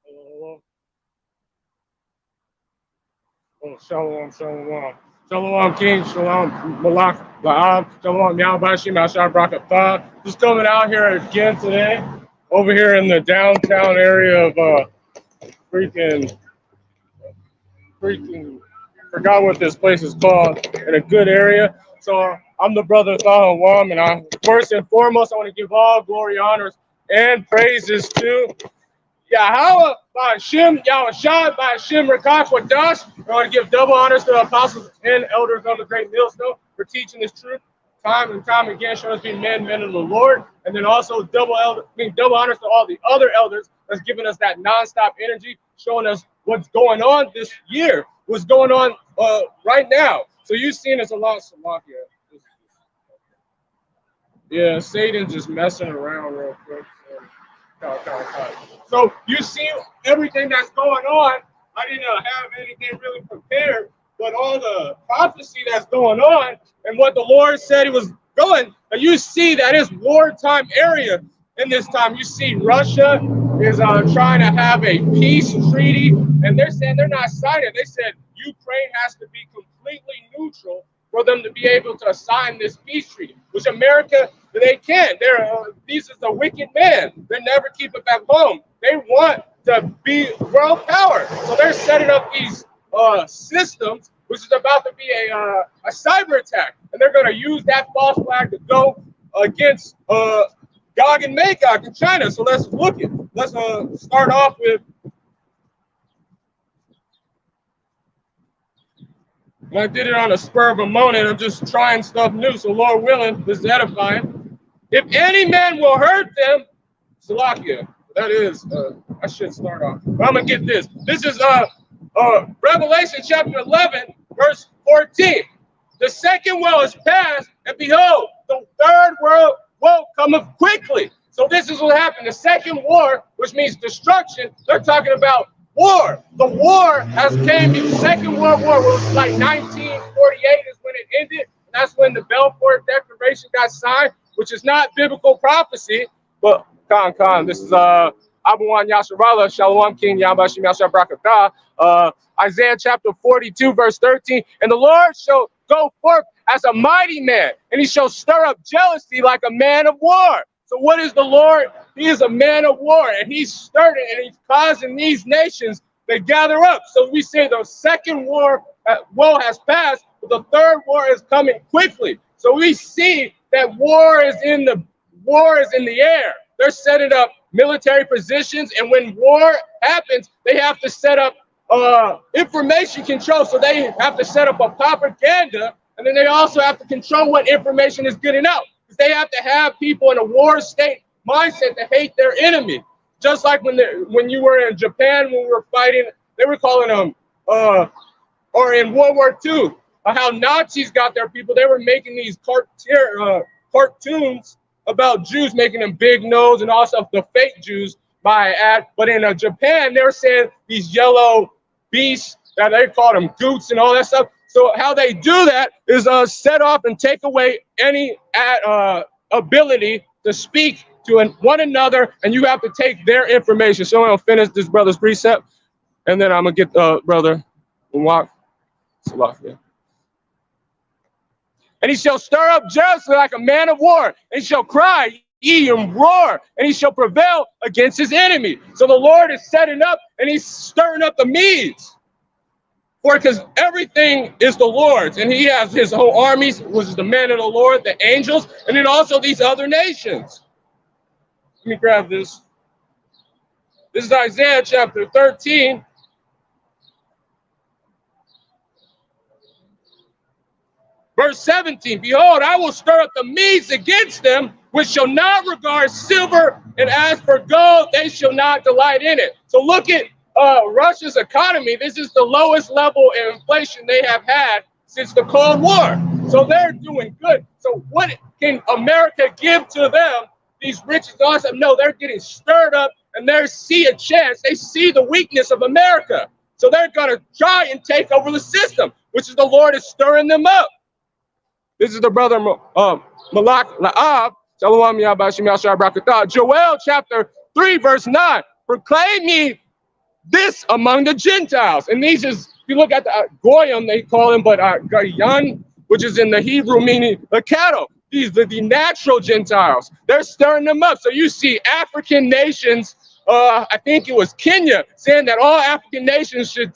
Hello. Oh, shalom, shalom. Shalom, King, shalom, Malak, La'am, shalom, Yahbashi, Mashar Brakatah. Just coming out here again today, over here in the downtown area of freaking, forgot what this place is called, in a good area. So I'm the brother Thaha Wam, and first and foremost, I want to give all glory, honors, and praises to Yahweh by Hashem, Yahushua by Hashem Rakash Wadash. I want to give double honors to the apostles and elders of the great millstone for teaching this truth time and time again, showing us being men of the Lord. And then also double honors to all the other elders that's giving us that nonstop energy, showing us what's going on this year, what's going on right now. So you've seen us a lot, Salakia. Yeah, Satan's just messing around real quick. So you see everything that's going on. I didn't have anything really prepared, but all the prophecy that's going on and what the Lord said he was going, and you see that it's wartime area in this time. You see Russia is trying to have a peace treaty, and they're saying they're not signing. They said Ukraine has to be completely neutral for them to be able to sign this peace treaty, which America, they can't. These is a wicked man. They never keep it back home. They want to be world power. So they're setting up these systems, which is about to be a cyber attack. And they're going to use that false flag to go against Gog and Magog in China. So let's look at, let's start off with, I did it on a spur of a moment. I'm just trying stuff new. So Lord willing, this is edifying. If any man will hurt them, Salakia, that is, I should start off. But I'm going to get this. This is Revelation chapter 11, verse 14. The second woe is past, and behold, the third woe cometh quickly. So this is what happened. The second war, which means destruction, they're talking about war. The war has came. The Second World War was like 1948 is when it ended. And that's when the Balfour Declaration got signed, which is not biblical prophecy. But this is Abuwan Yasharala, Shalom King Yabashim Yashar Brakatah. Isaiah chapter 42, verse 13. And the Lord shall go forth as a mighty man, and he shall stir up jealousy like a man of war. So what is the Lord? He is a man of war, and he's stirring and he's causing these nations to gather up. So we say the second woe has passed, but the third war is coming quickly. So we see that war is in the air. They're setting up military positions, and when war happens, they have to set up information control. So they have to set up a propaganda, and then they also have to control what information is getting out. They have to have people in a war state mindset to hate their enemy. Just like when you were in Japan, when we were fighting, they were calling them, or in World War II, how Nazis got their people. They were making these cartoons about Jews, making them big nose, and also the fake Jews by ad. But in Japan, they were saying these yellow beasts, that they called them goots and all that stuff. So how they do that is set off and take away any ability to speak to one another, and you have to take their information. So I'm going to finish this brother's precept, and then I'm going to get brother walk. And he shall stir up jealousy like a man of war, and he shall cry, ye and roar, and he shall prevail against his enemy. So the Lord is setting up, and he's stirring up the Medes. Because everything is the Lord's, and he has his whole armies, which is the men of the Lord, the angels, and then also these other nations. Let me grab this. This is Isaiah chapter 13. Verse 17, behold, I will stir up the Medes against them, which shall not regard silver, and as for gold, they shall not delight in it. So look at Russia's economy. This is the lowest level of inflation they have had since the Cold War. So they're doing good. So what can America give to them? These rich and awesome? No, they're getting stirred up, and they see a chance. They see the weakness of America. So they're going to try and take over the system, which is the Lord is stirring them up. This is the brother Malak La'ab. Shalom Yabashim Yashar Brakatah. Joel chapter 3, verse 9. Proclaim ye this among the Gentiles. And these is, if you look at the Goyim, they call him, but Gayan, which is in the Hebrew meaning the cattle. These are the natural Gentiles. They're stirring them up. So you see African nations, I think it was Kenya, saying that all African nations should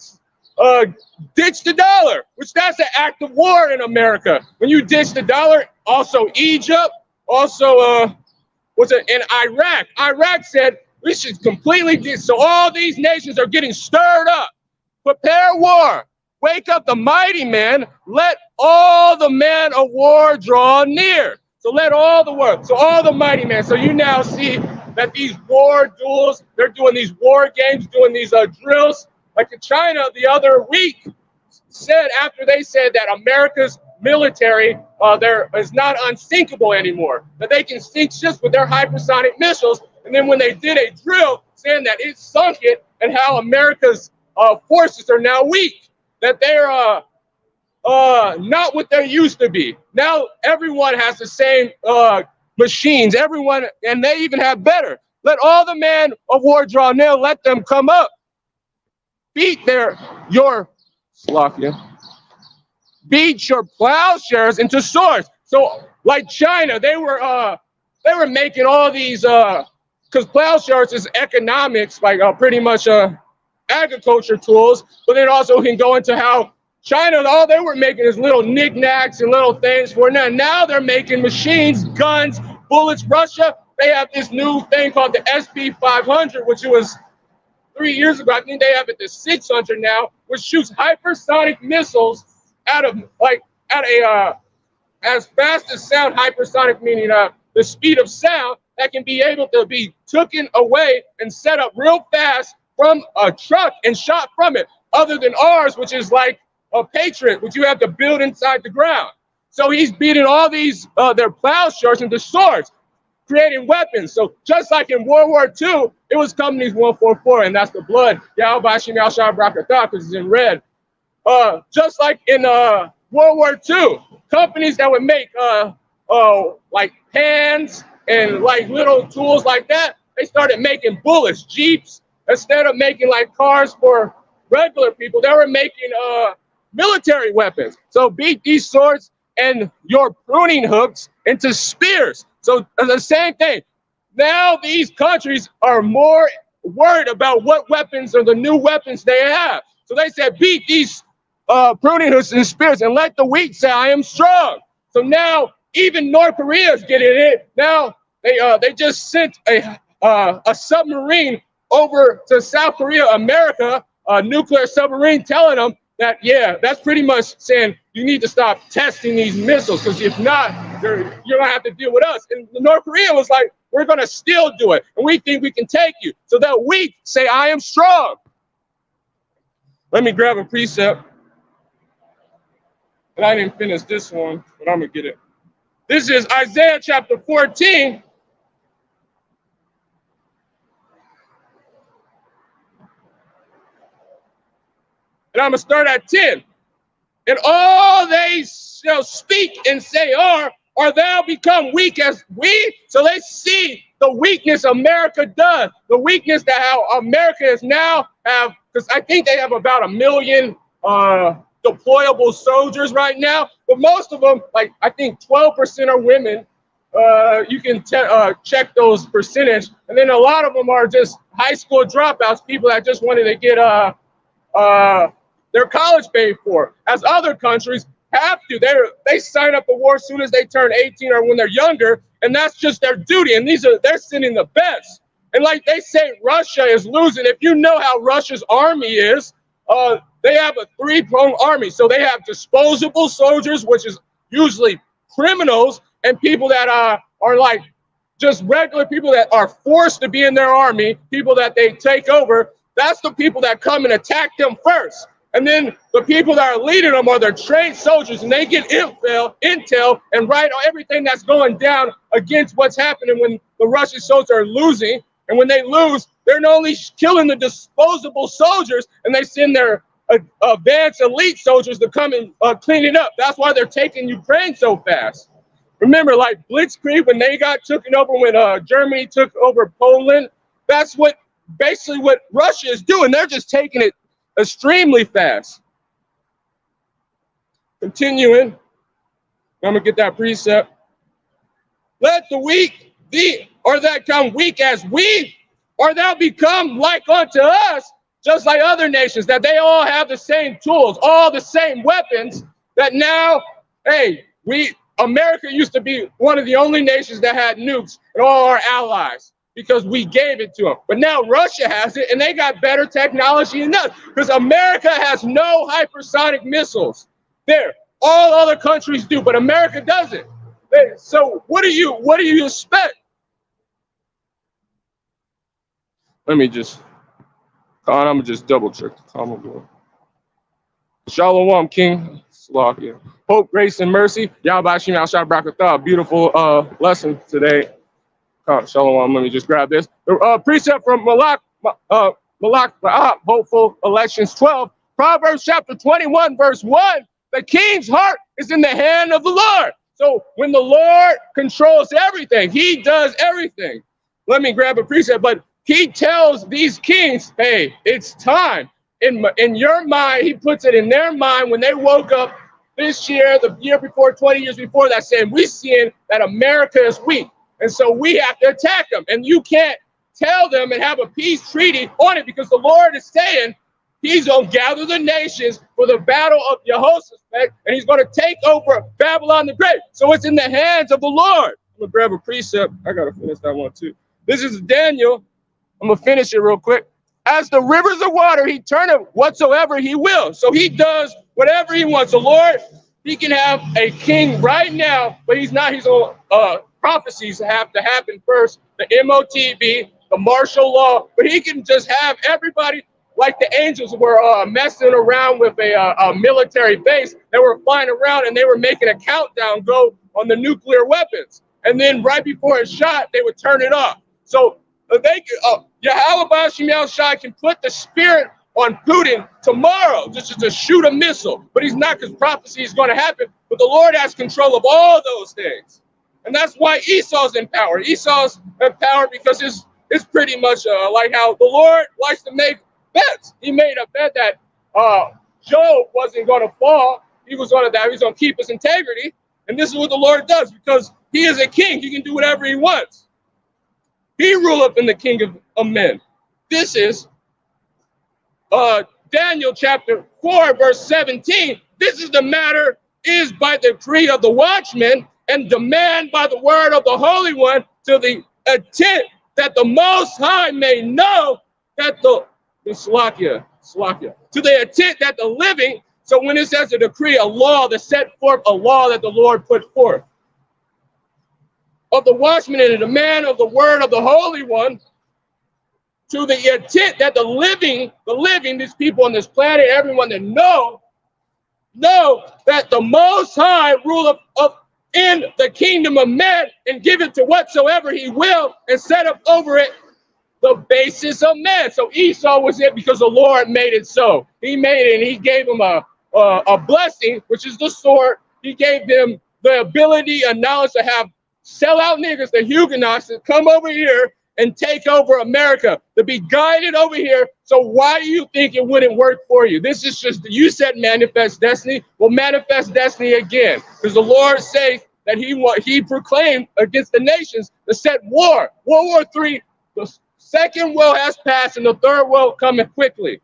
ditch the dollar, which that's an act of war in America. When you ditch the dollar, also Egypt, also was it in Iraq? Iraq said we should completely ditch. So all these nations are getting stirred up. Prepare war. Wake up the mighty men. Let all the men of war draw near. So let all the war. So all the mighty men. So you now see that these war duels, they're doing these war games, doing these drills. Like in China the other week said, after they said that America's military there is not unsinkable anymore, that they can sink ships with their hypersonic missiles. And then when they did a drill saying that it sunk it, and how America's forces are now weak, that they're not what they used to be. Now everyone has the same machines, everyone, and they even have better. Let all the men of war draw near, let them come up. Beat your plowshares into swords. So like China, they were making all these because plowshares is economics, like pretty much agriculture tools, but then also can go into how China, all they were making is little knickknacks and little things for now. Now they're making machines, guns, bullets. Russia, they have this new thing called the SP-500, which it was 3 years ago. I think they have it the 600 now, which shoots hypersonic missiles out of as fast as sound. Hypersonic meaning the speed of sound, that can be able to be taken away and set up real fast from a truck and shot from it, other than ours, which is like a Patriot, which you have to build inside the ground. So he's beating all these their plowshares into swords, creating weapons. So just like in World War II, it was companies 144, and that's the blood. Yahweh Shal Shah Brakatah, because it's in red. Just like in World War II, companies that would make like pans and like little tools like that, they started making bullets, jeeps. Instead of making like cars for regular people, they were making military weapons. So beat these swords and your pruning hooks into spears. So the same thing. Now these countries are more worried about what weapons or the new weapons they have. So they said, beat these pruning hooks and spears and let the weak say, I am strong. So now even North Korea is getting it. Now they just sent a submarine over to South Korea, America, a nuclear submarine, telling them that, yeah, that's pretty much saying you need to stop testing these missiles, because if not, you're gonna have to deal with us. And North Korea was like, we're gonna still do it, and we think we can take you. So that weak say, I am strong. Let me grab a precept. And I didn't finish this one, but I'm gonna get it. This is Isaiah chapter 14. And I'm going to start at 10. And all they shall speak and say are thou become weak as we? So they see the weakness America does, the weakness that how America is now have, because I think they have about 1 million deployable soldiers right now, but most of them, like I think 12% are women. You can check those percentage, and then a lot of them are just high school dropouts, people that just wanted to get their college paid for, as other countries have to. They sign up for war as soon as they turn 18 or when they're younger, and that's just their duty. And they're sending the best. And like they say, Russia is losing. If you know how Russia's army is, they have a three-pronged army. So they have disposable soldiers, which is usually criminals, and people that are like just regular people that are forced to be in their army, people that they take over. That's the people that come and attack them first. And then the people that are leading them are their trained soldiers, and they get intel and write everything that's going down against what's happening when the Russian soldiers are losing. And when they lose, they're not only killing the disposable soldiers, and they send their advanced elite soldiers to come and clean it up. That's why they're taking Ukraine so fast. Remember, like Blitzkrieg, when they got taken over, when Germany took over Poland, that's basically what Russia is doing. They're just taking it extremely fast. Continuing, I'm gonna get that precept. Let the weak be, or that come weak as we, or thou become like unto us, just like other nations, that they all have the same tools, all the same weapons, that now, hey, America used to be one of the only nations that had nukes and all our allies because we gave it to them. But now Russia has it and they got better technology than us because America has no hypersonic missiles. There, all other countries do, but America doesn't. So what do you expect? Let me just, I'm gonna just double check the comment board. Shalom, King. Salakia. Hope, grace, and mercy. Yahweh Shem Al Brakatah. Beautiful lesson today. Shalom. Let me just grab this. Precept from Malak, Hopeful Elections 12. Proverbs chapter 21, verse 1. The king's heart is in the hand of the Lord. So when the Lord controls everything, he does everything. Let me grab a precept, but he tells these kings, hey, it's time. In your mind, he puts it in their mind when they woke up this year, the year before, 20 years before that, saying, we're seeing that America is weak. And so we have to attack them. And you can't tell them and have a peace treaty on it because the Lord is saying he's going to gather the nations for the battle of Jehoshaphat, and he's going to take over Babylon the Great. So it's in the hands of the Lord. I'm going to grab a precept. I got to finish that one too. This is Daniel. I'm going to finish it real quick. As the rivers of water, he turneth whatsoever he will. So he does whatever he wants. The Lord, he can have a king right now, but he's not. His own prophecies have to happen first. The MOTB, the martial law, but he can just have everybody like the angels were messing around with a military base. They were flying around and they were making a countdown go on the nuclear weapons. And then right before it shot, they would turn it off. So Yahweh Shem Al Shai can put the spirit on Putin tomorrow just to shoot a missile, but he's not, because prophecy is going to happen. But the Lord has control of all those things, and that's why Esau's in power. Esau's in power because it's pretty much like how the Lord likes to make bets. He made a bet that Job wasn't going to fall. He was going to die. He was going to keep his integrity, and this is what the Lord does because he is a king. He can do whatever he wants. He ruleth in the king of men. This is Daniel chapter 4, verse 17. This is the matter is by the decree of the watchman and demand by the word of the Holy One to the intent that the Most High may know that the Slakia, to the intent that the living, so when it says a decree, a law that set forth a law that the Lord put forth, of the watchman and the man of the word of the Holy One, to the intent that the living, these people on this planet, everyone that know that the Most High rule of in the kingdom of men and give it to whatsoever he will and set up over it the basis of man. So Esau was it because the Lord made it so. He made it and he gave him a blessing, which is the sword. He gave them the ability and knowledge to have sell out niggas, the Huguenots, to come over here and take over America, to be guided over here. So why do you think it wouldn't work for you? This is just, you said manifest destiny. Well, manifest destiny again, because the Lord says that he proclaimed against the nations to set war. World War III, the second world has passed and the third world coming quickly.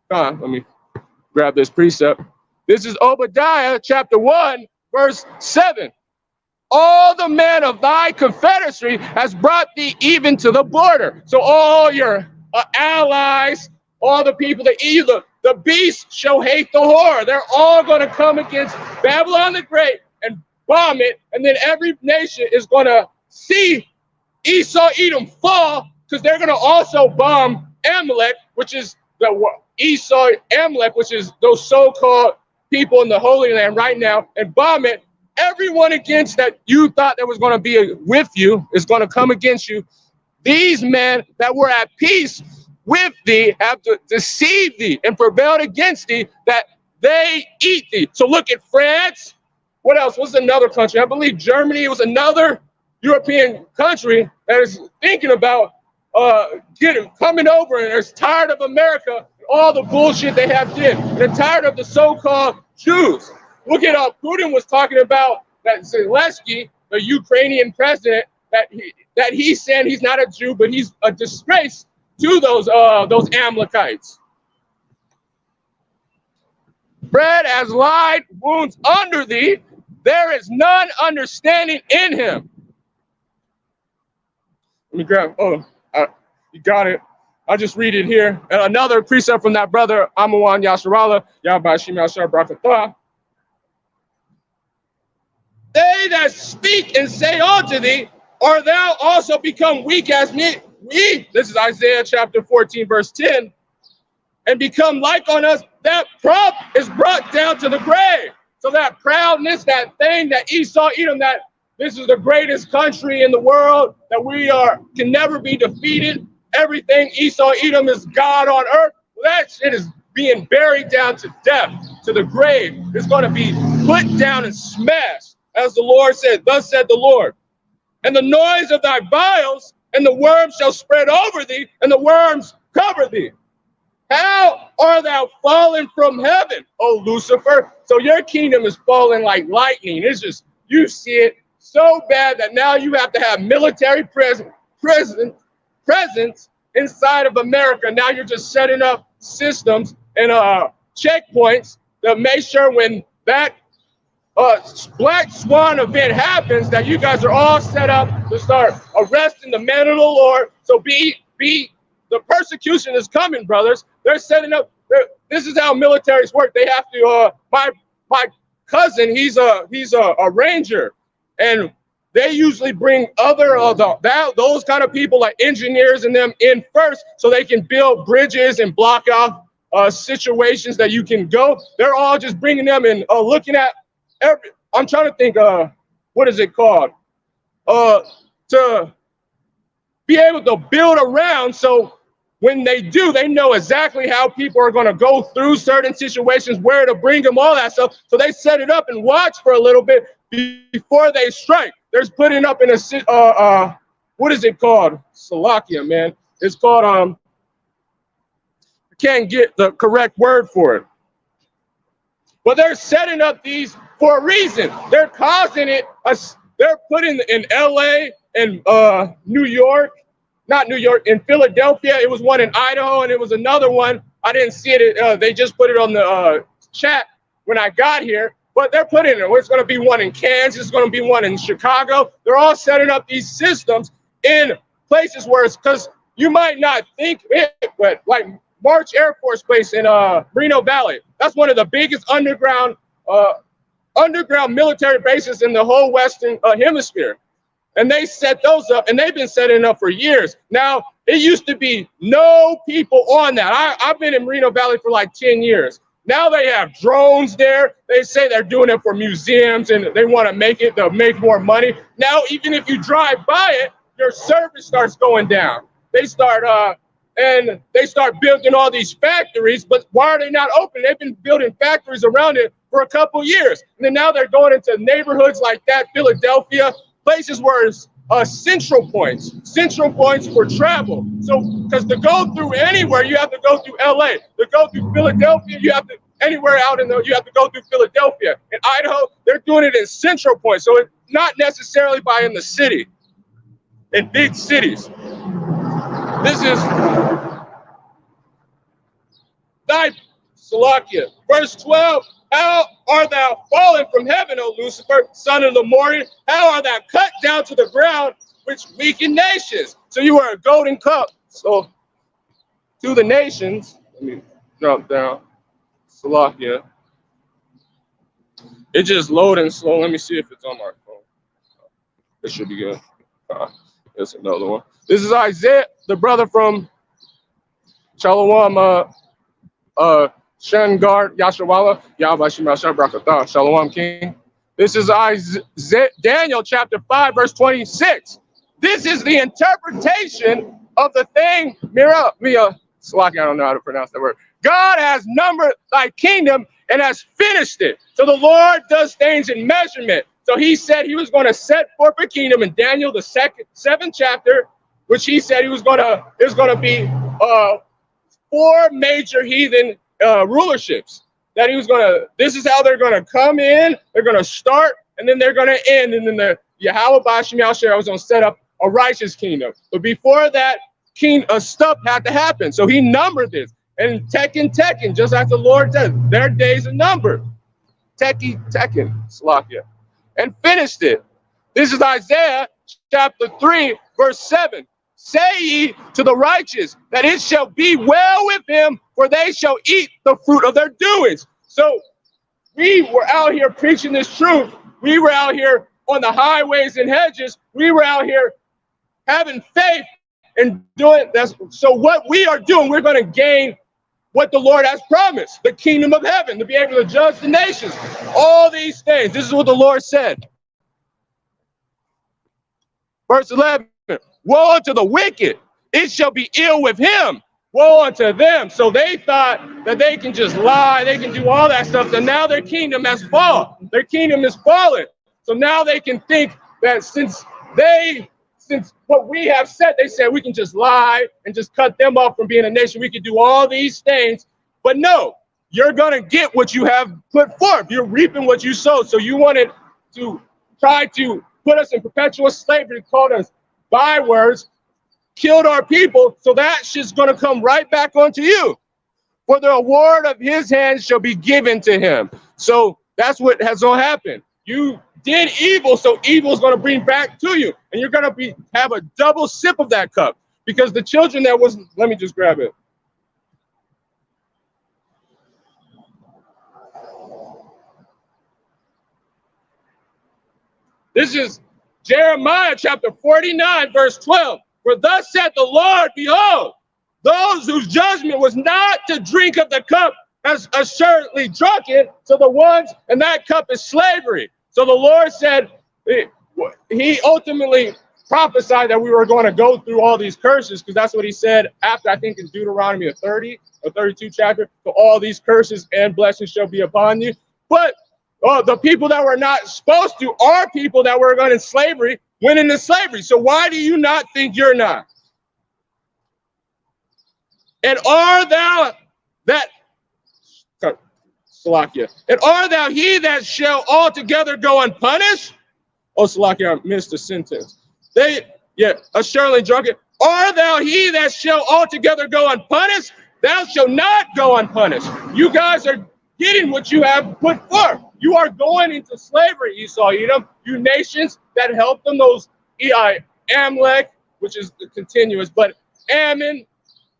Let me grab this precept. This is Obadiah chapter 1, verse 7. All the men of thy confederacy has brought thee even to the border. So all your allies, all the people that either the beast shall hate the whore. They're all going to come against Babylon the Great and bomb it. And then every nation is going to see Esau, Edom fall, because they're going to also bomb Amalek, which is Amalek, which is those so-called people in the Holy Land right now, and bomb it. Everyone against that you thought that was going to be with you is going to come against you. These men that were at peace with thee have deceived thee and prevailed against thee, that they eat thee. So look at France. What else? What's another country? I believe Germany was another European country that is thinking about coming over and is tired of America, all the bullshit they have did. They're tired of the so-called Jews. Look at Putin was talking about that Zelensky, the Ukrainian president, that he said he's not a Jew, but he's a disgrace to those Amalekites. Bread has lied wounds under thee. There is none understanding in him. Let me grab, you got it. I'll just read it here. And another precept from that brother, Amawan Yasharallah, Yahbashim Yashar Brakatah. They that speak and say unto thee, are thou also become weak as me? This is Isaiah chapter 14, verse 10. And become like on us, that prop is brought down to the grave. So that proudness, that thing that Esau, Edom, that this is the greatest country in the world, that we can never be defeated. Everything Esau, Edom is God on earth. Well, that shit is being buried down to death, to the grave. It's going to be put down and smashed, as the Lord said. Thus said the Lord. And the noise of thy vials and the worms shall spread over thee, and the worms cover thee. How art thou fallen from heaven, O Lucifer? So your kingdom is falling like lightning. It's just, you see it so bad that now you have to have military presence inside of America. Now you're just setting up systems and checkpoints to make sure when that Black Swan event happens, that you guys are all set up to start arresting the men of the Lord. So the persecution is coming, brothers. They're setting up. This is how militaries work. They have to. My cousin, he's a ranger, and they usually bring other those kind of people like engineers and them in first, so they can build bridges and block off situations that you can go. They're all just bringing them in, looking at every. I'm trying to think. What is it called? To be able to build around so. When they do, they know exactly how people are going to go through certain situations, where to bring them, all that stuff. So they set it up and watch for a little bit before they strike. There's putting up in a, what is it called? Salakia, man. It's called, I can't get the correct word for it. But they're setting up these for a reason. They're causing it, they're putting in LA and New York, not New York, in Philadelphia. It was one in Idaho, and it was another one. I didn't see it. They just put it on the chat when I got here. But they're putting it. There's going to be one in Kansas. There's going to be one in Chicago. They're all setting up these systems in places where it's, because you might not think it, but like March Air Force Base in Reno Valley. That's one of the biggest underground military bases in the whole Western Hemisphere. And they set those up, and they've been setting up for years. Now, it used to be no people on that. I've been in Reno Valley for like 10 years. Now they have drones there. They say they're doing it for museums, and they want to make it to make more money. Now, even if you drive by it, your service starts going down. They start building all these factories, but why are they not open? They've been building factories around it for a couple years. And then now they're going into neighborhoods like that, Philadelphia, places where it's central points for travel. So, because to go through anywhere, you have to go through LA. To go through Philadelphia, you have to, anywhere out in the, you have to go through Philadelphia. In Idaho, they're doing it in central points. So it's not necessarily by in the city, in big cities. This is Salakia, verse 12. How art thou fallen from heaven, O Lucifer, son of the morning? How art thou cut down to the ground, which weaken nations? So you are a golden cup. So to the nations, let me drop down. Salakia. It's just loading slow. Let me see if it's on my phone. It should be good. There's another one. This is Isaiah, the brother from Shalom, Shangar Yashawala, Yahbashim Yashar Brakatah, Shalom King. This is Daniel chapter 5, verse 26. This is the interpretation of the thing, Mia Slack, I don't know how to pronounce that word. God has numbered thy kingdom and has finished it. So the Lord does things in measurement. So he said he was going to set forth a kingdom in Daniel, the seventh chapter, which he said there's going to be 4 major heathen rulerships. That he was going to, this is how they're going to come in, they're going to start, and then they're going to end, and then the Yahweh Bashim Yahshua was going to set up a righteous kingdom. But before that, stuff had to happen. So he numbered this. And Tekken, just as the Lord said, their days are numbered. Tekken, Salakia. And finished it. This is Isaiah chapter 3, verse 7. Say ye to the righteous that it shall be well with him, for they shall eat the fruit of their doings. So we were out here preaching this truth. We were out here on the highways and hedges. We were out here having faith and doing that. So what we are doing, we're going to gain what the Lord has promised, the kingdom of heaven, to be able to judge the nations. All these things. This is what the Lord said. Verse 11. Woe unto the wicked, it shall be ill with him. Woe unto them. So they thought that they can just lie, they can do all that stuff, and now their kingdom has fallen. Their kingdom is fallen. So now they can think that since what we have said, they said we can just lie and just cut them off from being a nation. We can do all these things. But no, you're going to get what you have put forth. You're reaping what you sowed. So you wanted to try to put us in perpetual slavery, called us bywords, killed our people, so that shit's going to come right back onto you. For the award of his hand shall be given to him. So that's what has going to happen. You did evil, so evil is going to bring back to you, and you're going to have a double sip of that cup, because the children that was, let me just grab it. This is Jeremiah chapter 49, verse 12. For thus saith the Lord, behold, those whose judgment was not to drink of the cup has assuredly drunk it, so the ones, and that cup is slavery. So the Lord said, he ultimately prophesied that we were going to go through all these curses, because that's what he said after, I think in Deuteronomy 30 or 32 chapter, so all these curses and blessings shall be upon you. But the people that were not supposed to are people that were going in slavery, went into slavery. So why do you not think you're not? And are thou that, Salakia, and are thou he that shall altogether go unpunished? Oh, Salakia, I missed a sentence. Assuredly drunken. Are thou he that shall altogether go unpunished? Thou shalt not go unpunished. You guys are getting what you have put forth. You are going into slavery, Esau, Edom, you nations that helped them, those Amalek, which is the continuous, but Ammon,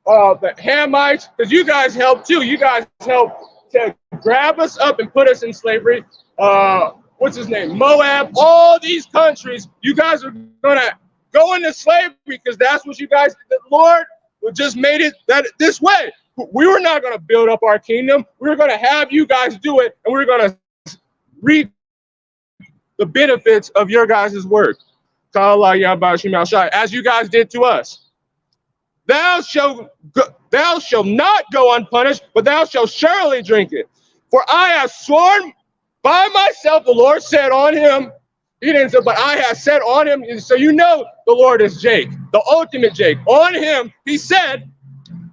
the Hamites, because you guys helped too. You guys helped to grab us up and put us in slavery. What's his name? Moab, all these countries, you guys are going to go into slavery because that's what you guys, the Lord just made it this way. We were not going to build up our kingdom. We were going to have you guys do it, and we're going to reap the benefits of your guys' work. As you guys did to us. Thou shalt not go unpunished, but thou shalt surely drink it. For I have sworn by myself, the Lord said on him. He didn't say, but I have said on him. So you know the Lord is Jake, the ultimate Jake. On him, he said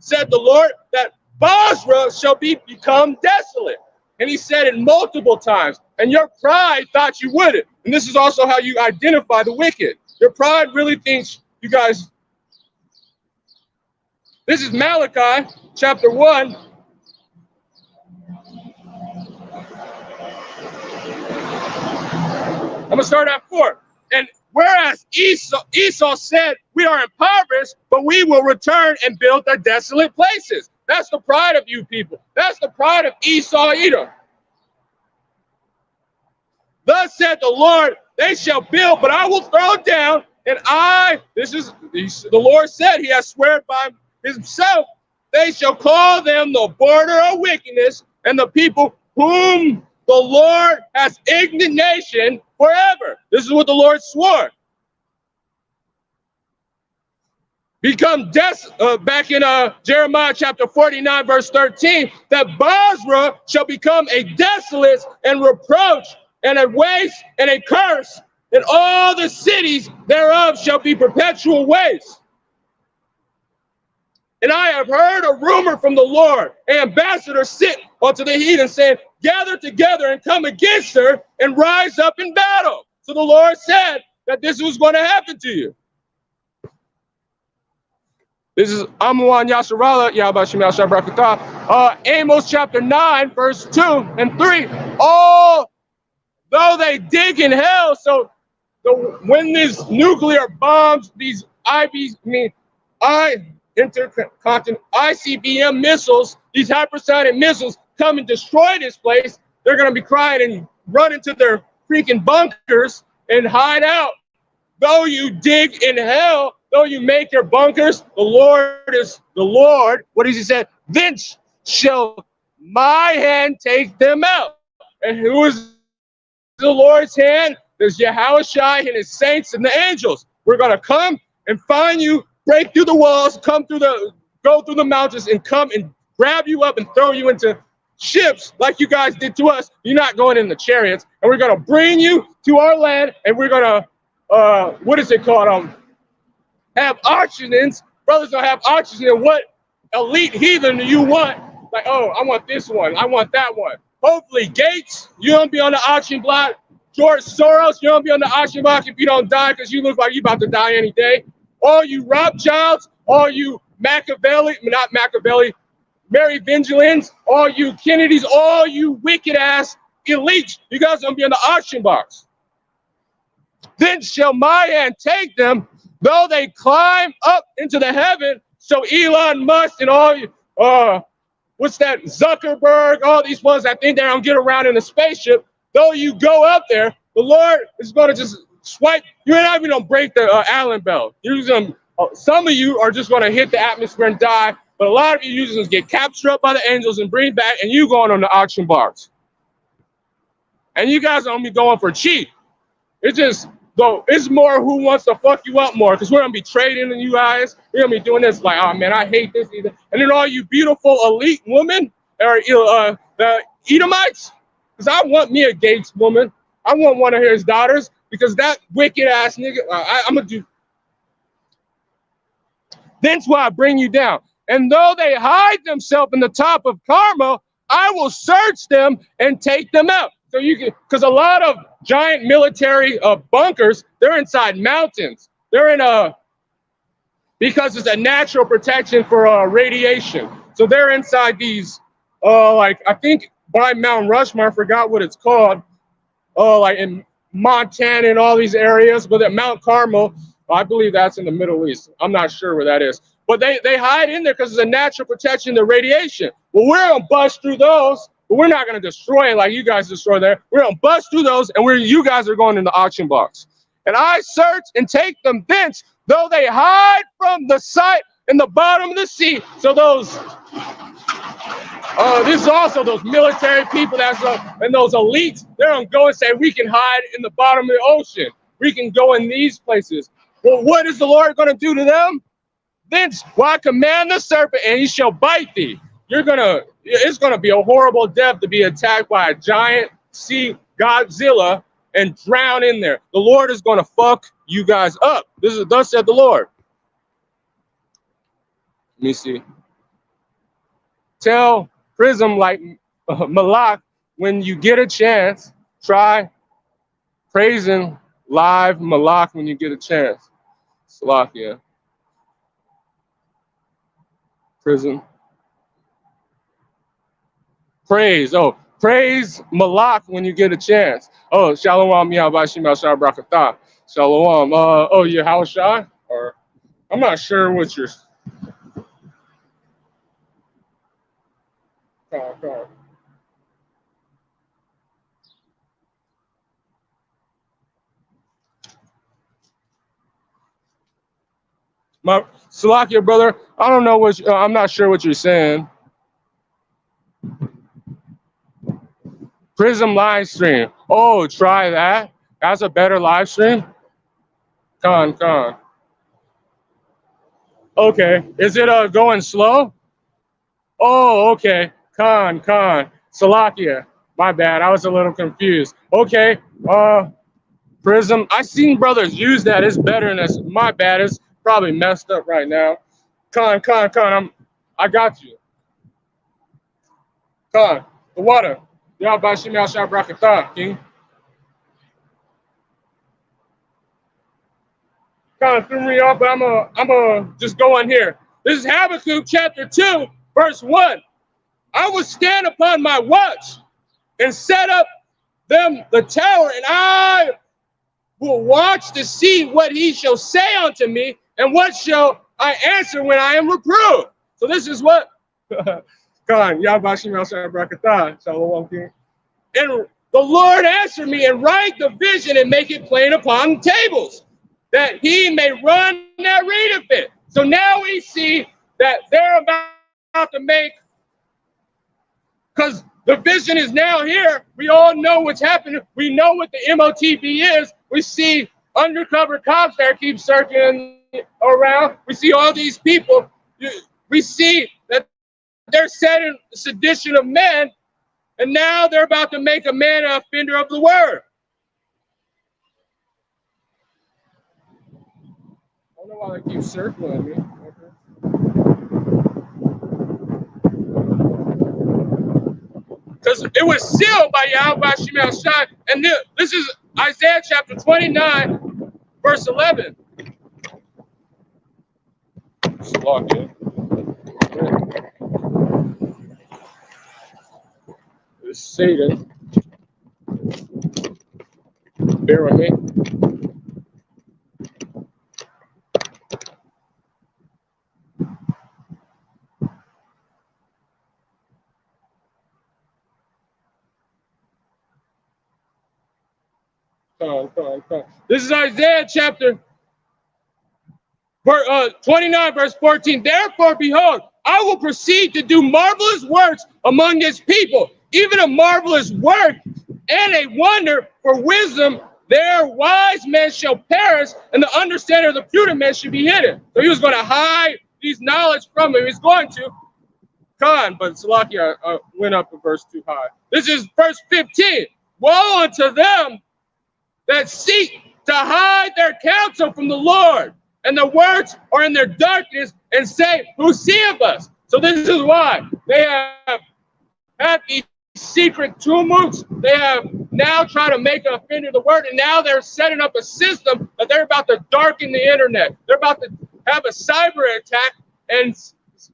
the Lord, that Basra shall become desolate. And he said it multiple times. And your pride thought you wouldn't. And this is also how you identify the wicked. Your pride really thinks you guys. This is Malachi chapter 1. I'm going to start at 4. And whereas Esau said, we are impoverished, but we will return and build the desolate places. That's the pride of you people. That's the pride of Esau, Edom. Thus said the Lord, they shall build, but I will throw down, and the Lord said, he has sworn by himself, they shall call them the border of wickedness, and the people whom the Lord has indignation forever. This is what the Lord swore. become back in Jeremiah chapter 49, verse 13, that Basra shall become a desolate and reproach and a waste and a curse, and all the cities thereof shall be perpetual waste. And I have heard a rumor from the Lord, an ambassador sit unto the heathen, saying, gather together and come against her and rise up in battle. So the Lord said that this was going to happen to you. This is Amawan Yasharala, Yabashim Yashabrakata. Amos chapter 9, verse 2 and 3. Although they dig in hell, so when these nuclear bombs, these ICBM missiles, these hypersonic missiles come and destroy this place, they're going to be crying and run into their freaking bunkers and hide out. Though you dig in hell, though you make your bunkers, the Lord is the Lord. What does he say? Then shall my hand take them out. And who is the Lord's hand? There's Yahushua and his saints and the angels. We're going to come and find you, break through the walls, go through the mountains, and come and grab you up and throw you into ships like you guys did to us. You're not going in the chariots. And we're going to bring you to our land, and we're going to, what is it called? Have auctions. Brothers don't have auctions. And what elite heathen do you want? Like, oh, I want this one. I want that one. Hopefully, Gates, you don't be on the auction block. George Soros, you don't be on the auction block if you don't die, because you look like you're about to die any day. All you Rothschilds, all you Mary Vigilans, all you Kennedys, all you wicked ass elites, you guys don't be on the auction box. Then shall my hand take them, though they climb up into the heaven. So Elon Musk and all you, what's that, Zuckerberg, all these ones that think they're gonna get around in a spaceship, though you go up there, the Lord is gonna just swipe. You're not even gonna break the Allen bell. You're just gonna, some of you are just gonna hit the atmosphere and die, but a lot of you just get captured up by the angels and bring back, and you going on the auction box. And you guys are gonna be going for cheap. It's more who wants to fuck you up more, because we're gonna be trading in you guys. We're gonna be doing this like, oh man, I hate this either. And then all you beautiful elite women or the Edomites, because I want me a Gates woman. I want one of his daughters, because that wicked ass nigga, I'm gonna do. Then's why I bring you down. And though they hide themselves in the top of Carmel, I will search them and take them out. So you can, because a lot of giant military bunkers, they're inside mountains. They're in because it's a natural protection for radiation. So they're inside these, like I think by Mount Rushmore, I forgot what it's called, like in Montana and all these areas, but at Mount Carmel, I believe that's in the Middle East. I'm not sure where that is. But they hide in there because it's a natural protection to radiation. Well, we're going to bust through those, but we're not going to destroy it like you guys destroy there. We're going to bust through those, and you guys are going in the auction box. And I search and take them thence, though they hide from the sight in the bottom of the sea. So those, this is also those military people and those elites, they're going to go and say, we can hide in the bottom of the ocean. We can go in these places. Well, what is the Lord going to do to them? Thence will I command the serpent, and he shall bite thee. It's gonna be a horrible death to be attacked by a giant sea Godzilla and drown in there. The Lord is gonna fuck you guys up. This is thus said the Lord. Let me see. Tell Prism like Malak, when you get a chance, try praising live Malak when you get a chance. Salakia. Prison. Praise Malak when you get a chance. Oh, Shalom, Yahabashim Al Brakatah. Shalom. Yahushua? Or I'm not sure what you're. My Salakia, brother, I don't know what I'm not sure what you're saying. Prism live stream. Oh, try that. That's a better live stream. Con. Okay. Is it going slow? Oh, okay. Khan. Salakia. My bad. I was a little confused. Okay. Prism. I seen brothers use that. It's better than this. My bad. It's probably messed up right now. Khan. I got you. Khan. The water. Y'all Bashim Yashar Brakatah, King. Kind of threw me off, but I'm just go on here. This is Habakkuk chapter 2, verse 1. I will stand upon my watch and set up them the tower, and I will watch to see what he shall say unto me, and what shall I answer when I am reproved. So this is what God, Yahbashim El Brakatah, Shalom King. And the Lord answered me, and write the vision and make it plain upon tables, that he may run that readeth it. So now we see that they're about to make, because the vision is now here. We all know what's happening. We know what the MOTB is. We see undercover cops that keep circling around. We see all these people. We see that they're setting sedition of men, and now they're about to make a man an offender of the word. I don't know why they keep circling me. Because it was sealed by Yahweh Shemel Shai. And this is Isaiah chapter 29, verse 11. It's Satan. Bear with me. This is Isaiah chapter 29, verse 14. Therefore, behold, I will proceed to do marvelous works among his people, even a marvelous work and a wonder for wisdom. Their wise men shall perish, and the understanding of the prudent men should be hidden. So he was going to hide these knowledge from him. He's going to. But Salakia went up a verse too high. This is verse 15. Woe unto them that seek to hide their counsel from the Lord, and the words are in their darkness, and say, who seeth us? So this is why they have had these secret tumults. They have now tried to make an offender of the word, and now they're setting up a system that they're about to darken the internet. They're about to have a cyber attack and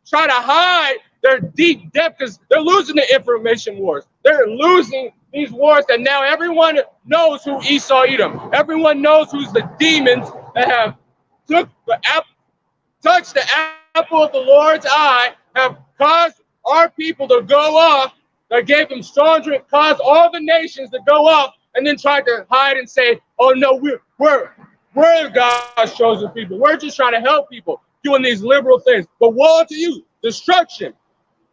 try to hide their deep depth, because they're losing the information wars. They're losing these wars that now everyone knows who Esau Edom. Everyone knows who's the demons that have touched the apple of the Lord's eye, have caused our people to go off, that gave them strong drink, caused all the nations to go off, and then tried to hide and say, oh no, we're God's chosen people. We're just trying to help people doing these liberal things. But woe to you, destruction.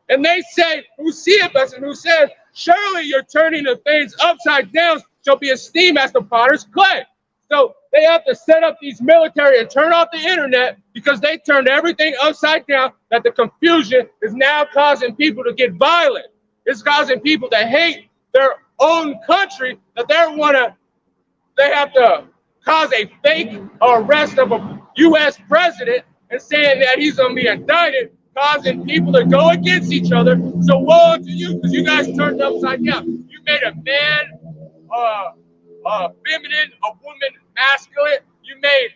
And they say, who seeth us, and who says, surely you're turning the things upside down, shall be esteemed as the potter's clay. So they have to set up these military and turn off the internet, because they turned everything upside down, that the confusion is now causing people to get violent. It's causing people to hate their own country, that they have to cause a fake arrest of a U.S. president and saying that he's going to be indicted, causing people to go against each other. So woe to you, because you guys turned it upside down. You made a man feminine, a woman masculine. You made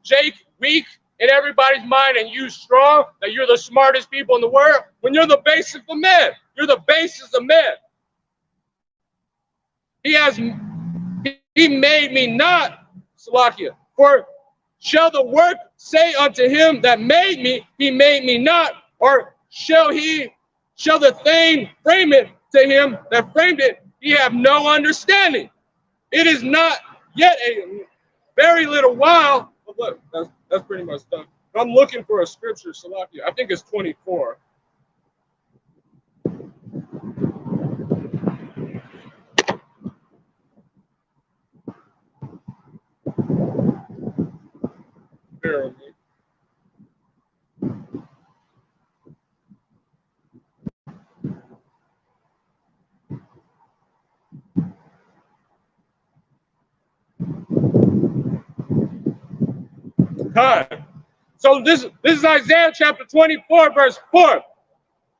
Jake weak in everybody's mind, and you strong, that you're the smartest people in the world, when you're the basis of men. You're the basis of men. He made me not, Salakia, for shall the work say unto him that made me, he made me not, or shall the thing frame it to him that framed it, he have no understanding. It is not yet a very little while. But look, that's pretty much done. I'm looking for a scripture, Salakia. I think it's 24. Bear with me. God. So this is Isaiah chapter 24, verse 4.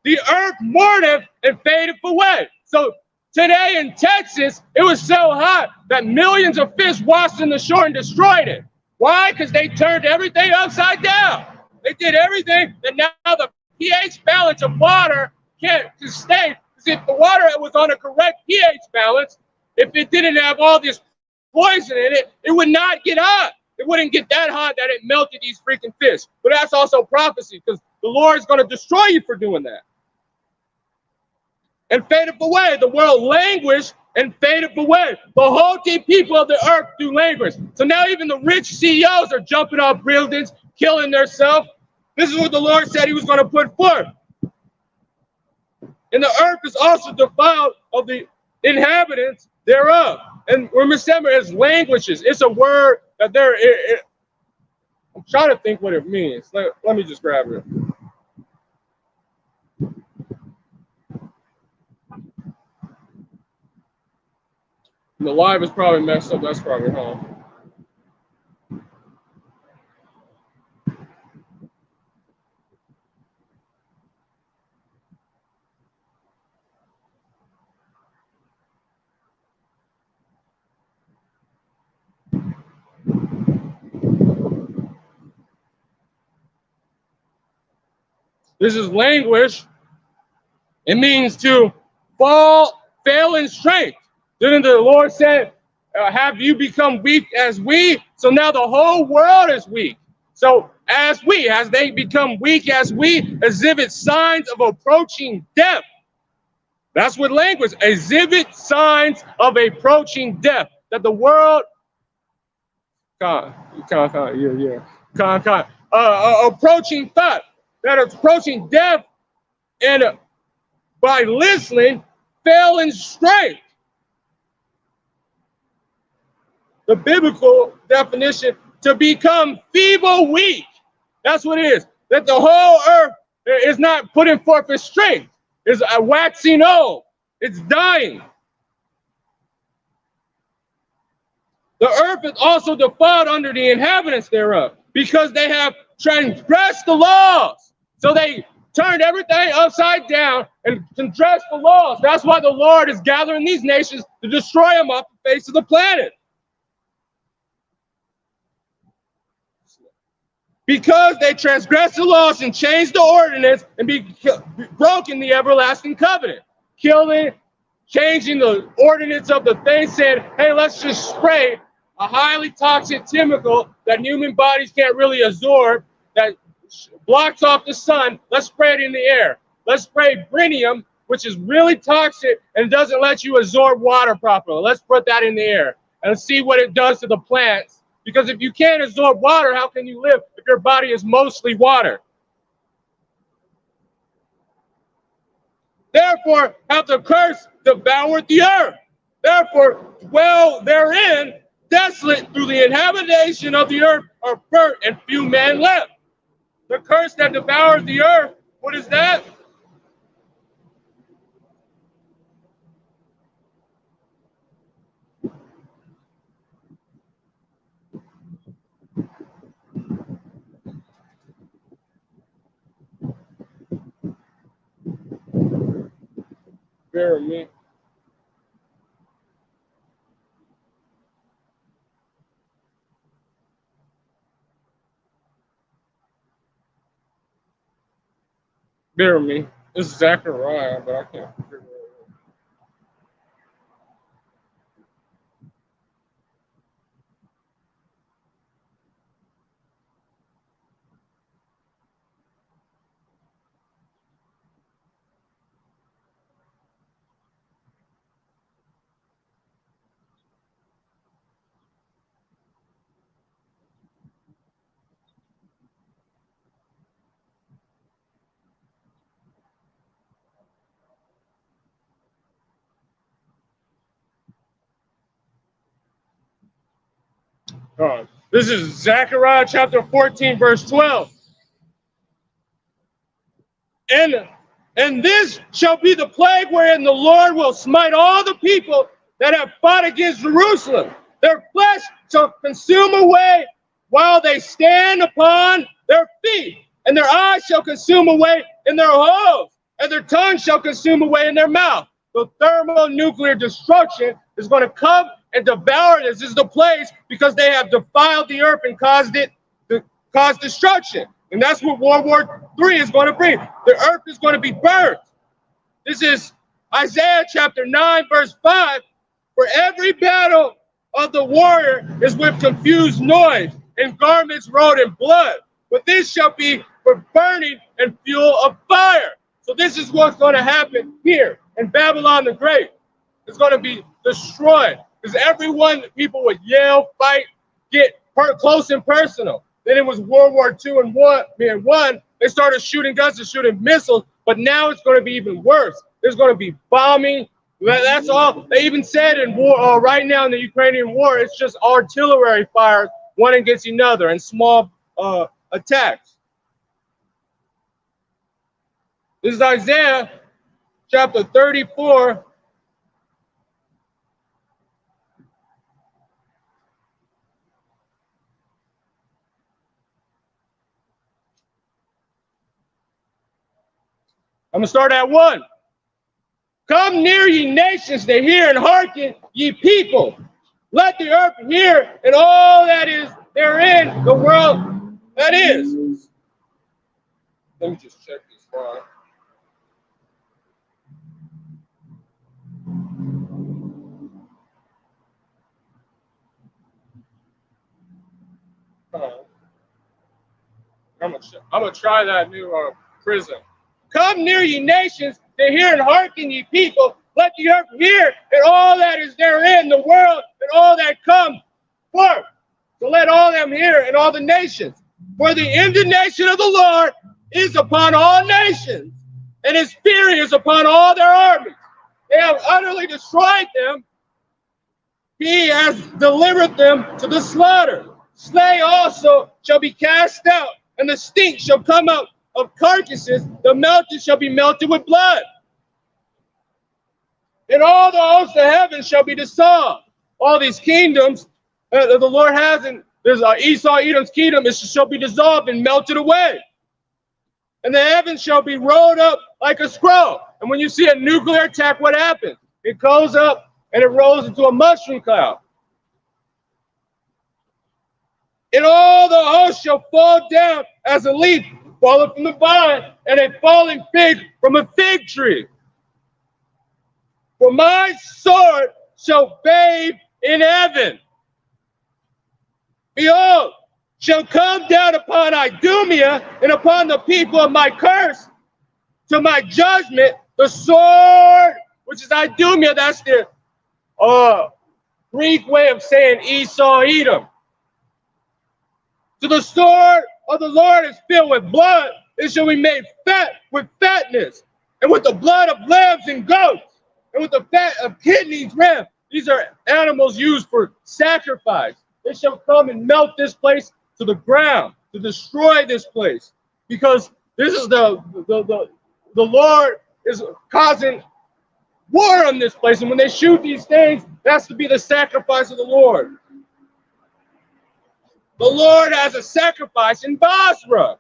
The earth mourneth and fadeth away. So today in Texas, it was so hot that millions of fish washed in the shore and destroyed it. Why? Because they turned everything upside down. They did everything, and now the pH balance of water can't sustain. Because if the water was on a correct pH balance, if it didn't have all this poison in it, it would not get hot. It wouldn't get that hot that it melted these freaking fish. But that's also prophecy, because the Lord is going to destroy you for doing that. And fadeth away. The world languished and fadeth away. The haughty people of the earth do languish. So now even the rich CEOs are jumping off buildings, killing themselves. This is what the Lord said he was going to put forth. And the earth is also defiled of the inhabitants thereof. And remember, it's languishes. It's a word that I'm trying to think what it means. Let me just grab it. The live is probably messed up. That's probably wrong. This is languish. It means to fail in strength. Didn't the Lord say, have you become weak as we? So now the whole world is weak. So as they become weak as we, exhibit signs of approaching death. That's what language, exhibit signs of approaching death. That the world, approaching thought, that it's approaching death, and by listening, fail in strength. The biblical definition, to become feeble, weak. That's what it is. That the whole earth is not putting forth its strength. It's waxing old. It's dying. The earth is also defiled under the inhabitants thereof, because they have transgressed the laws. So they turned everything upside down and transgressed the laws. That's why the Lord is gathering these nations to destroy them off the face of the planet. Because they transgressed the laws and changed the ordinance and broken the everlasting covenant. Killing, changing the ordinance of the thing, said, hey, let's just spray a highly toxic chemical that human bodies can't really absorb, that blocks off the sun. Let's spray it in the air. Let's spray brennium, which is really toxic and doesn't let you absorb water properly. Let's put that in the air and see what it does to the plants. Because if you can't absorb water, how can you live if your body is mostly water? Therefore, hath the curse devoured the earth. Therefore, dwell therein, desolate through the inhabitation of the earth are burnt, and few men left. The curse that devoured the earth, what is that? Bear with me. Bear with me. This is Zechariah, but I can't figure it out. This is Zechariah chapter 14, verse 12. And this shall be the plague wherein the Lord will smite all the people that have fought against Jerusalem. Their flesh shall consume away while they stand upon their feet, and their eyes shall consume away in their holes, and their tongue shall consume away in their mouth. The thermonuclear destruction is going to come and devour this. This is the place because they have defiled the earth and caused destruction. And that's what World War III is going to bring. The earth is going to be burned. This is Isaiah chapter 9, verse 5. For every battle of the warrior is with confused noise and garments rolled in blood. But this shall be for burning and fuel of fire. So this is what's going to happen here in Babylon the Great. It's going to be destroyed because people would yell, fight, get close and personal. Then it was World War II and one. They started shooting guns and shooting missiles, but now it's going to be even worse. There's going to be bombing. That's all. They even said in war right now in the Ukrainian war, it's just artillery fire, one against another, and small attacks. This is Isaiah chapter 34. I'm going to start at 1. Come near, ye nations, to hear and hearken, ye people. Let the earth hear and all that is therein, the world that is. Let me just check this file. I'm gonna try that new prison. Come near, ye nations, to hear and hearken, ye people. Let the earth hear and all that is therein, the world and all that come forth. So let all them hear and all the nations. For the indignation of the Lord is upon all nations, and his fury is upon all their armies. They have utterly destroyed them. He has delivered them to the slaughter. Slay also shall be cast out, and the stink shall come out of carcasses. The melted shall be melted with blood. And all the hosts of heaven shall be dissolved. All these kingdoms the Lord has, and there's Esau, Edom's kingdom, it shall be dissolved and melted away. And the heavens shall be rolled up like a scroll. And when you see a nuclear attack, what happens? It goes up and it rolls into a mushroom cloud. And all the hosts shall fall down as a leaf falling from the vine, and a falling fig from a fig tree. For my sword shall bathe in heaven. Behold, shall come down upon Idumea and upon the people of my curse, to my judgment, the sword, which is Idumea, that's the Greek way of saying Esau, Edom. To the sword of the Lord is filled with blood, it shall be made fat with fatness, and with the blood of lambs and goats, and with the fat of kidneys, ram. These are animals used for sacrifice. They shall come and melt this place to the ground, to destroy this place, because this is the Lord is causing war on this place, and when they shoot these things, that's to be the sacrifice of the Lord. The Lord has a sacrifice in Basra,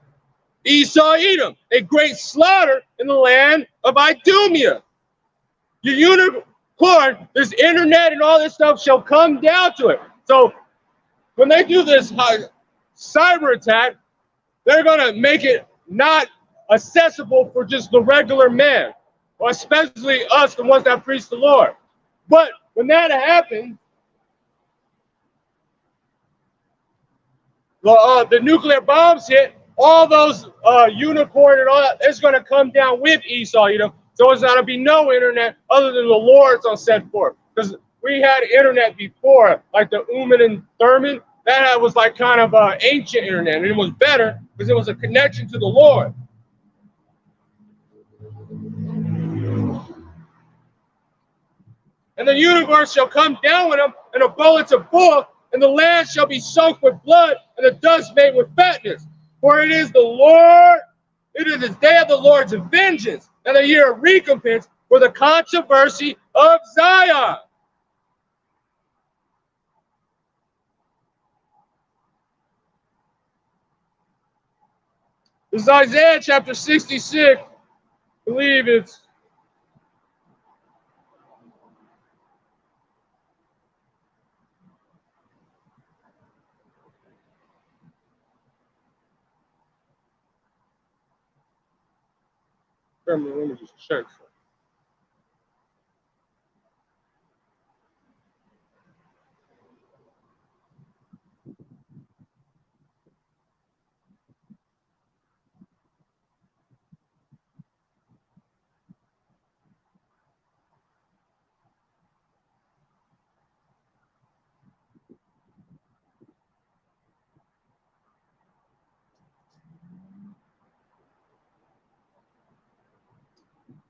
Esau, Edom, a great slaughter in the land of Idumea. Your unicorn, this internet and all this stuff shall come down to it. So when they do this cyber attack, they're going to make it not accessible for just the regular man, or especially us, the ones that preach the Lord. But when that happens, the nuclear bombs hit, all those unicorn and all that, it's going to come down with Esau, so there's going to be no internet other than the Lord's on set forth. Because we had internet before, like the Uman and Thurman. That was like kind of ancient internet, and it was better because it was a connection to the Lord. And the universe shall come down with them, and the bullets of bull, and the land shall be soaked with blood, and the dust made with fatness. For it is the Lord, it is the day of the Lord's vengeance, and the year of recompense for the controversy of Zion. This is Isaiah chapter 66. I believe it's let me just check.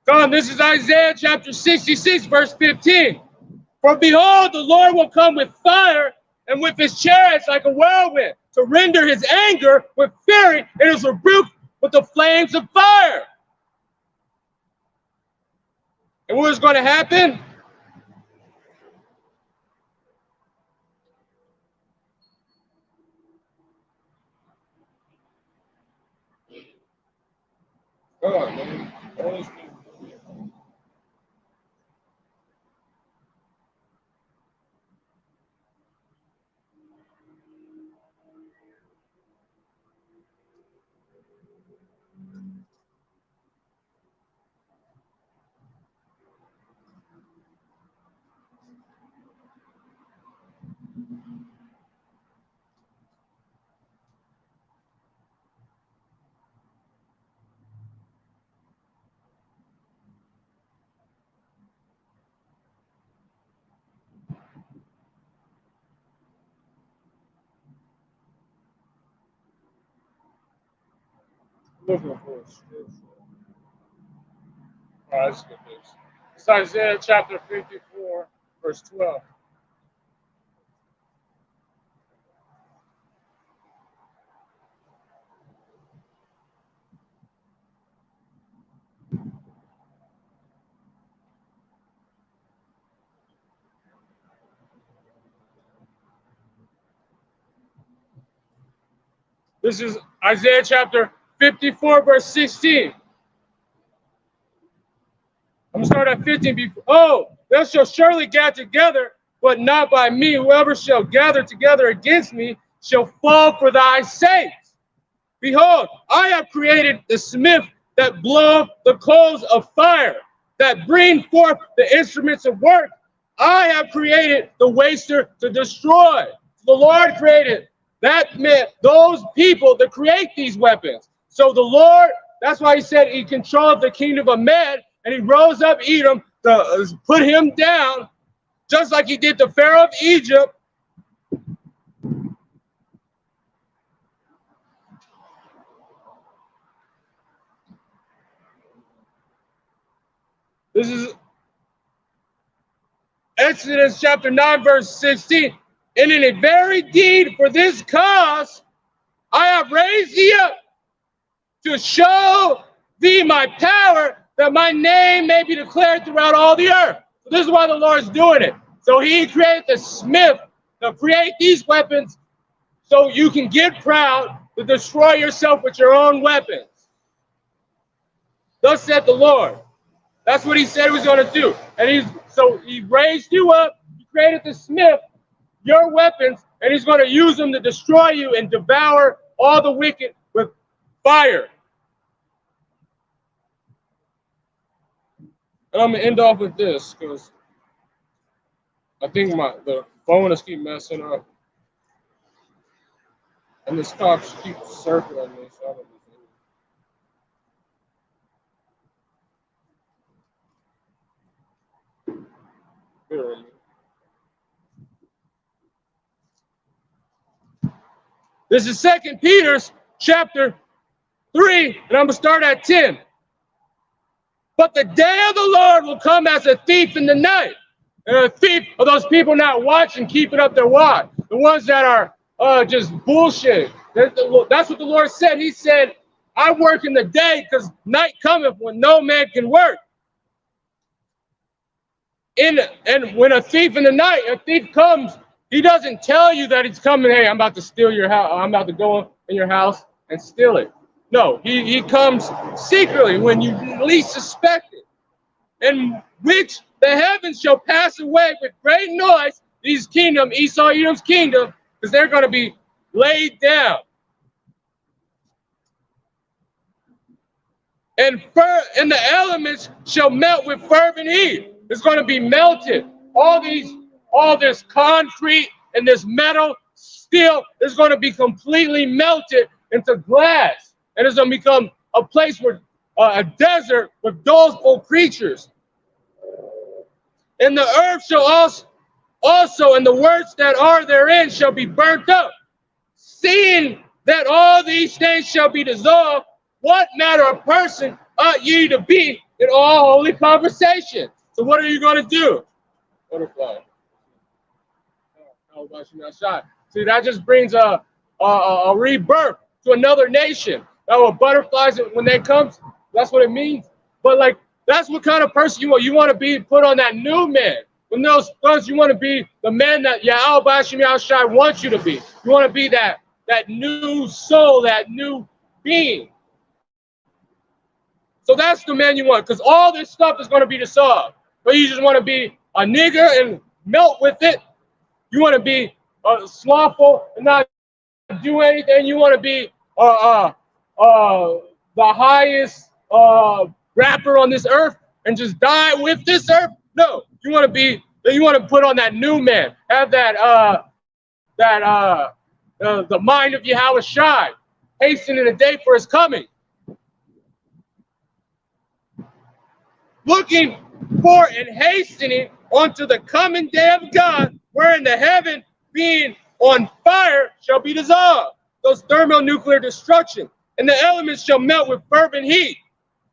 Come, this is Isaiah chapter 66, verse 15. For behold, the Lord will come with fire and with his chariots like a whirlwind, to render his anger with fury and his rebuke with the flames of fire. And what is going to happen? Oh, man. Looking for a scripture. All right, let's get this. It's Isaiah chapter 54, verse 12. This is Isaiah chapter 54, verse 16. I'm going to start at 15. Oh, they shall surely gather together, but not by me. Whoever shall gather together against me shall fall for thy sakes. Behold, I have created the smith that blow the coals of fire, that bring forth the instruments of work. I have created the waster to destroy. The Lord created that meant those people to create these weapons. So the Lord, that's why he said he controlled the kingdom of man, and he rose up Edom to put him down, just like he did the Pharaoh of Egypt. This is Exodus chapter 9, verse 16. And in a very deed for this cause, I have raised thee up to show thee my power, that my name may be declared throughout all the earth. So this is why the Lord's doing it. So he created the smith to create these weapons so you can get proud to destroy yourself with your own weapons. Thus said the Lord. That's what he said he was going to do. And so he raised you up, he created the smith, your weapons, and he's going to use them to destroy you and devour all the wicked with fire. And I'm going to end off with this because I think the phone is keep messing up. And the stops keep circling me. So I don't know. This is 2 Peter chapter 3, and I'm going to start at 10. But the day of the Lord will come as a thief in the night. And a thief are those people not watching, keeping up their watch. The ones that are just bullshit. That's what the Lord said. He said, I work in the day because night cometh when no man can work. And when a thief in the night, a thief comes, he doesn't tell you that he's coming, hey, I'm about to steal your house. I'm about to go in your house and steal it. No, he comes secretly when you least suspect it. In which the heavens shall pass away with great noise, these kingdom, Esau, Edom's kingdom, because they're going to be laid down. And the elements shall melt with fervent heat. It's going to be melted. All this concrete and this metal, steel is going to be completely melted into glass. And it's going to become a place where a desert with doleful creatures. And the earth shall also, and the works that are therein shall be burnt up. Seeing that all these things shall be dissolved, what manner of person ought ye to be in all holy conversation? So what are you going to do? Butterfly. See, that just brings a rebirth to another nation. Now, butterflies, when they come, that's what it means. But like, that's what kind of person you want. You want to be put on that new man. When those you want to be the man that Yahweh Bashim Yahushai wants you to be. You want to be that new soul, that new being. So that's the man you want, because all this stuff is going to be dissolved. But you just want to be a nigger and melt with it. You want to be slothful and not do anything. You want to be the highest rapper on this earth and just die with this earth. No, you want to put on that new man. Have the mind of Yahweh Shai, hastening the day for his coming. Looking for and hastening unto the coming day of God, wherein the heaven being on fire shall be dissolved. Those thermonuclear destruction. And the elements shall melt with fervent heat.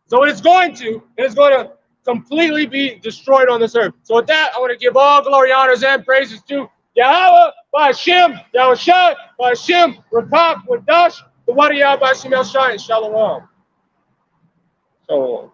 So it's going to completely be destroyed on this earth. So with that, I want to give all glory, honors, and praises to Yahweh, Ba'ashem, Yahushai, Ba'ashem, Rakak, Wadash, the Wadi Yahweh, Ba'ashem, El Shai, and Shalom. Shalom.